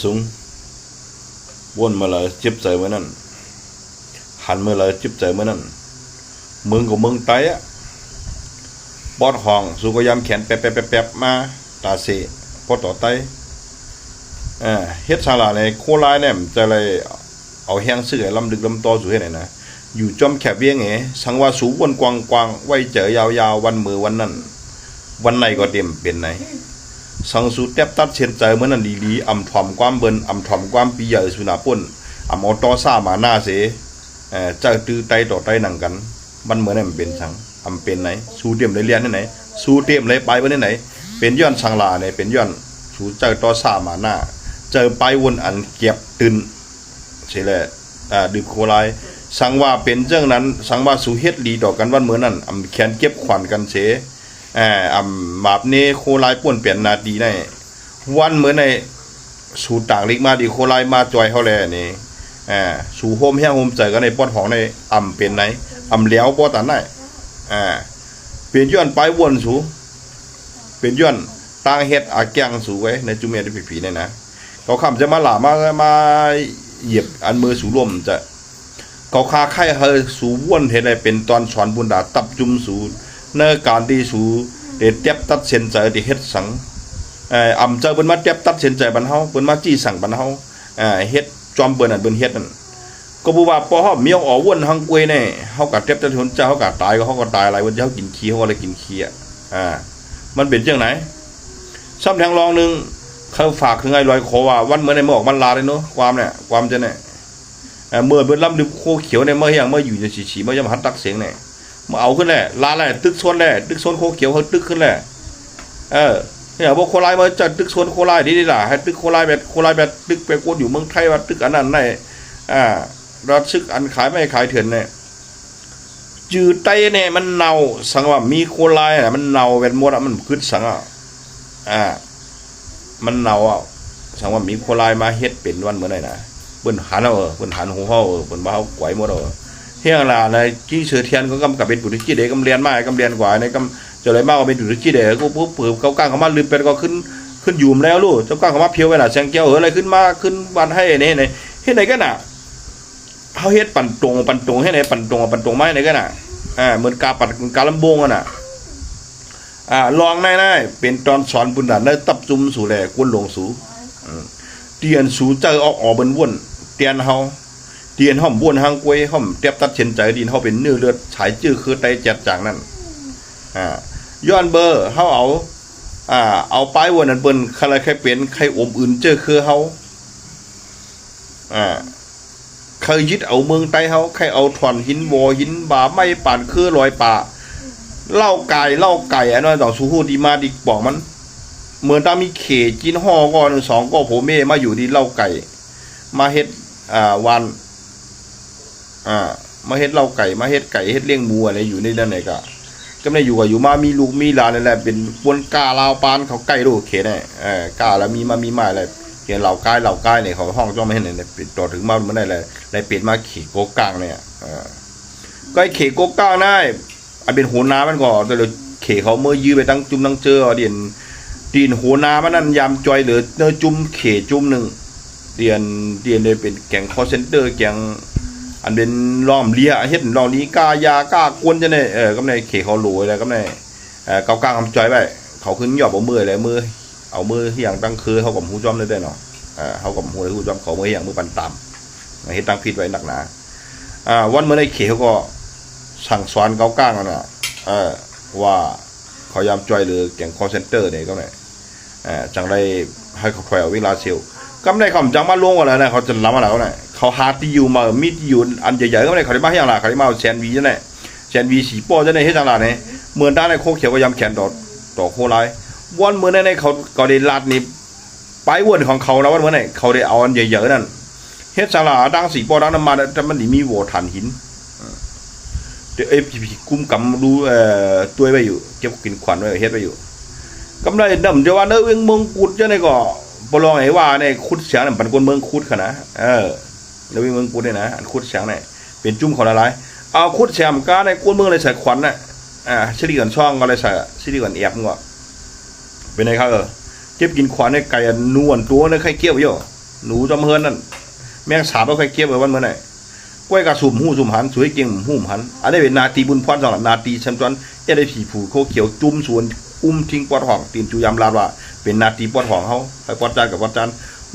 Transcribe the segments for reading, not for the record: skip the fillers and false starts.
สูงวนมาเลยจิบใจเมื่อนั้นหันมาเลยจิบใจเมื่อนั้นมึงกับมึงไตอะบอดห้องสูก็ยำแขนแป๊บมาตาเสพอต่อไตเฮ็ดซาลาในโคลายเนี่ยจะเลยเอาแห้งซื้อลำดึกลำตอสู่ให้ไหนนะอยู่จอมแคบเวียงสังว่าสูวนกวางไว้เจอยาววันมือวันนั้นวันไหนก็เต็มเป็นไหนสังสูแทบตัดเช่นใจเมื่อนั้นดีๆอำถ่อมความเบิ่นอำถ่อมความปีใหญ่สุนาป่นอำเอาตอซ่ามาหน้าเสเจ้าตื้อไตต่อไตหนังกันมันเหมือนมันเป็นสังอำเป็นไหนสูเตรียมเลยเรียนที่ไหนสูเตรียมเลยไปวันไหนเป็นย้อนสังลาเนี่ยเป็นย้อนสูเจ้าตอซ่ามาหน้าเจอไปวนอันเก็บตื่นใช่แหละดื่มโคลายสังว่าเป็นเจ้านั้นสังว่าสูเฮ็ดดีต่อกันวันเหมือนนั้นอำแขนเก็บขวัญกันเสอำมาบนี้โคลายป่วนเปลี่ยนนาดีในวันเหมือนในสูต่างเล็กมาดีโคลายมาจอยเขาแลนี่สูโฮมแห้งโฮมใจกันในป้อนของในอำเป็นไหนอำเหลียวป้อตันได้เป็นย้อนไปวนสูเป็นย้อนต่างเฮ็ดอาแกงสูไว้ในจุเมียที่ผีๆเนี่ยนะเขาคำจะมาหลามาเหยียบอันมือสูร่วมจะเขาคาไข่เฮอสูวนเห็นอะไรเป็นตอนสอนบุญดาตับจุ่มสูเนื้อการที่สูเด็ดเจ็บตัดเส้นใจที่เฮ็ดสังอำเจอเปิ้นมาเจ็บตัดเส้นใจบรรเฮาเปิ้นมาจี้สั่งบรรเฮาเฮ็ดจอมเปิ้นอันเปิ้นเฮ็ดนั่นก็บ่ว่าพอเฮาเมียวออกวนหังกวยแน่เฮาก็เจ็บแต่ทนเจ้าเฮาก็ตายก็เฮาก็ตายหลายวันเฮากินขี้เฮาก็เลยกินขี้มันเป็นจังไหนซ้ำแทงรองนึงเขาฝากถึงไอ้ลอยคอว่าวันเมื่อในเมื่อออกมันลาเลยเนาะความเนี่ยความจะเนี่ยเมื่อเบิ้ลลำดึกโคเขียวเนี่ยเมื่ออย่างเมื่ออยู่จะฉีเมื่อจะมาหัดตักเสียงเนี่ยมาเอาขึ้นแหละลาแหละตึกโซนแหละตึกโซนโคเขียวเขาตึกขึ้นแหละเนี่ยพวกโคไลมาจะตึกโซนโคไลดีล่ะให้ตึกโคไลแบบตึกไปกวนอยู่เมืองไทยว่าตึกอันนั้นในรัฐซึกอันขายไม่ขายเถื่อนเนี่ยจืดไตเนี่ยมันเน่าสังว่ามีโคไลอ่ะมันเน่าเป็นมดอ่ะมันขึ้นสังมันเน่าสังว่ามีโคไลมาเฮ็ดเป็นวันเมื่อไหร่นะเปิ้นหันเปิ้นหันหูเฮาเปิ้นว่าเฮาก๋วยหมดเฮียงล่ะในจี้เสือเทียนก็กำกับเป็นปุถุจิเดกำเรียนมากำเรียนกว่าในกำจะเลยมากเป็นปุถุจิเดก็ปุ๊บเปิบเขาก้างเขามาลืมเป็นก็ขึ้นอยู่แล้วลูกเจ้าก้างเขามาเพียวไว้น่ะแซงแก้วอะไรขึ้นมาขึ้นวันให้นี่ไหนเฮ็ดไหนกันน่ะเฮาเฮ็ดปั่นตรงให้ไหนปั่นตรงไม้ไหนกันน่ะเหมือนกาปัดกาลำบงอ่ะน่ะลองได้เป็นตอนสอนบุญน่ะได้ตับจุ่มสู่แลกวนหลงสู่เตียนสู่เจอออกเบิ่นวนเตียนเฮาเตียนห่อมบ้วนหางกวยห่อมเตียบตัดเช่นใจดินเฮาเป็นเนื้อเลือดฉายจื้อคือไตแจดจางนั่นย้อนเบอร์เฮาเอาป้ายวนนั้นเปิ้นใครใครเป็นใครอมอื่นเจอคือเฮาเคยยึดเอาเมืองไตเฮาใครเอาถอนหินวอหินบาไม้ป่านคือลอยป่าเล่าไก่อันนั้นต้องสู้ฮู้ดีมาดีบอกมันเหมือนตามีเขจินห่อก่อน2ก็ผมมาอยู่ที่เล่าไก่มาเฮ็ดวันมาเฮ็ดเล่าไก่มาเฮ็ดไก่เฮ็ดเลี้ยงหมูอะไรอยู่ในนั่นไหนก็ไม่ได้อยู่กับอยู่มามีลูกมีหลานนั่นแหละเป็นปวนกาลาวปานเขาใกล้ลูกเขนกาแล้วมีมาอะไรเห็นเหล่ากายเนี่ยเขาห้องจ้องไม่เห็นเนี่ยปิดต่อถึงมาเมื่อไหร่เลยเปลี่ยนมาเขโกกลางเนี่ยก็ไอ้เขโกกลางได้อันเป็นหัวน้ำมันก่อแต่เราเขเขาเมื่อยื้อไปตั้งจุ่มตั้งเจอเดียนตีนหัวน้ำมันนั่นยามจอยเหลือเนื้อจุ่มเขจุ่มหนึ่งเดียนเลยเป็นแกงคอเซนเตอร์แกงอันเป็นล้อมเลียเฮ็ดล้อมนี้กายากากวนจะเนี่ยก็ในเขเขาหลวยอะไรก็ในเกากลางคำจอยไปเขาขึ้นหยอบเอามืออะไรมือเอามือที่อย่างตั้งคือเขากับหูจอมได้เนาะเขากับหูหูจอมเขามืออย่างมือปันต่ำเฮ็ดตั้งพิษไว้หนักหนาวันเมื่อในเขเขาก็สั่งสอนเกากลางนะว่าเขายามจอยหรือแกงคอเซนเตอร์เนี่ยก็เนี่ยจังไรให้เขาคอยเอาเวลาเซลก็ไม่ได้คำจังมาล่วงอะไรนะเขาจะล้ำอะไรเขาเนี่ยเขาหาที่อยู่มามีที่อยู่อันใหญ่ๆก็ไม่ได้เขาได้มาให้อย่างไรเขาได้มาแซนวีจะเนี่ยแซนวีสีป้อจะเนี่ยให้จังไรเนี่ยเหมือนด้านในโคเขียวก็ยำแขนต่อโคไลวันเหมือนในเขาก็ได้ลาดนี่ไปวนของเขาแล้ววันเหมือนไหนเขาได้เอาอันใหญ่ๆนั่นเฮ็ดจังไรดังสีป้อดังน้ำมันแต่มันมีโวฐานหินเดี๋ยวกุ้มกำดูตัวไปอยู่เก็บกินขวัญไว้เฮ็ดไปอยู่กำไรดำจะว่าเนื้อเมืองกุดจะเนี่ยก็ปลองไอ้ว่าเนี่ยคุดเสียงเนี่ยปันคนเมืองคุดขนาดเนื้อเมืองกุดเนี่ยนะอันคุดเสียงเนี่ยเป็นจุ่มของอะไรเอาคุดเสียงก้าในคนเมืองเลยใส่ขวัญน่ะชิลิกันช่องก็เลยใส่ชิลิกันแอบก็เป็นไงครับ เจ็บกินขวานในไก่นวลตัวในไข่เกี้ยวเยอะหนูจอมเฮินนั่นแมงสาบเอาไข่เกี้ยววันเมื่อไหร่กล้วยกระสุ่มหูสุ่มหันสวยเก่งหูมหันอันนี้เป็นนาตีบุญพรสำหรับนาตีชำจวนได้ผีผูโคเขียวจุ่มส่วนทิ้งปอดห่องตีนจูยามลาดว่าเป็นนาตีปอดห่องเขาไปปอดจานกับปอดจาน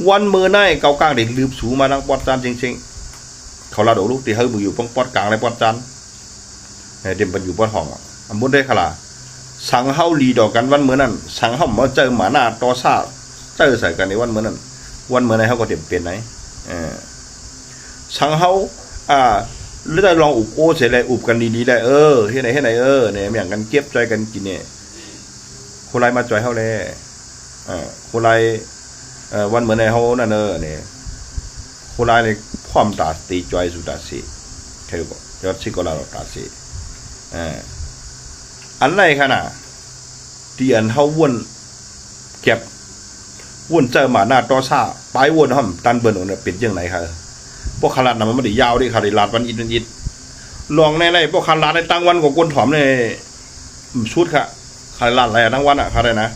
วันเมื่อไหร่เกากลางเด็กลืมสูมาดังปอดจานจริงๆเขาลาดลูกตีเฮ้ยมืออยู่ป้องปอดกลางในปอดจานเดี๋ยวมันอยู่ปอดห่องอันบุญได้ขลาสังเฮาลีดอกกันวันเมื่อนั้นสังเฮามาเจอหมาหน้าตอซาเจอใส่กันในวันเมื่อนั้นวันเมื่อไหร่เขาก็เต็มเป็นไหนสังเฮาหรือได้ลองอุบโอ้เสร็จเลยอุบกันดีๆได้เฮ็ดไหนเนี่ยอย่างกันเก็บใจกันกินเนี่ยคนไรมาจอยเฮาเลยคนไรวันเมื่อไหร่เฮานั่นเนี่ยคนไรเนี่ยพร้อมตาตีจอยสุดาสีใครบอกยอดชิโกลาตาสีอันไรขนาดที่อันเฮาวนเก็บวนเจอหมาหน้าตอซ่าไปวนห้อมตันเบิ่นเนี่ยเป็นยังไงครับพวกขลาดน่ะมันไม่ได้ยาวดิขลาดลาดวันอิดลองในพวกขลาดในตั้งวันของคนถอมในชุดค่ะขลาดอะไรทั้งวันขลาดนะ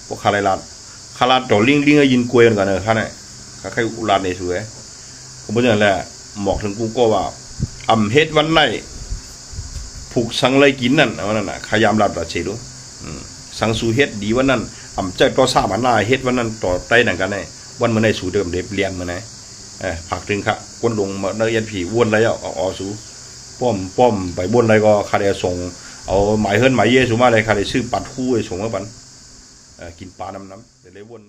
พวกขลาดต่อลิงยินกวยกันค่ะเนี่ยใครอุลาดในสวยผมพูดอย่างไรหมอกถึงกูก็ว่าเฮ็ดวันไหนผูกสังเลยกินนั่นวันนั้นขยามลาดเฉลุสังสูเฮ็ดดีวันนั้นใจต่อซ่ามันหน้าเฮ็ดวันนั้นต่อไตหนังกันในวันเมื่อในสูเดิมเด็บเรียนเมื่อไหร่ผักถึงค่ะก้นลงมาเนื้อยันผีวนอะไรเอาสูป้อมไปบนอะไรก็คาเดส่งเอาหมายเฮิรนหมายเยสูมาเลยคาเดชื่อปัดคู่ส่งมาปันกินปลาน้ำเดี๋ยวเลยวน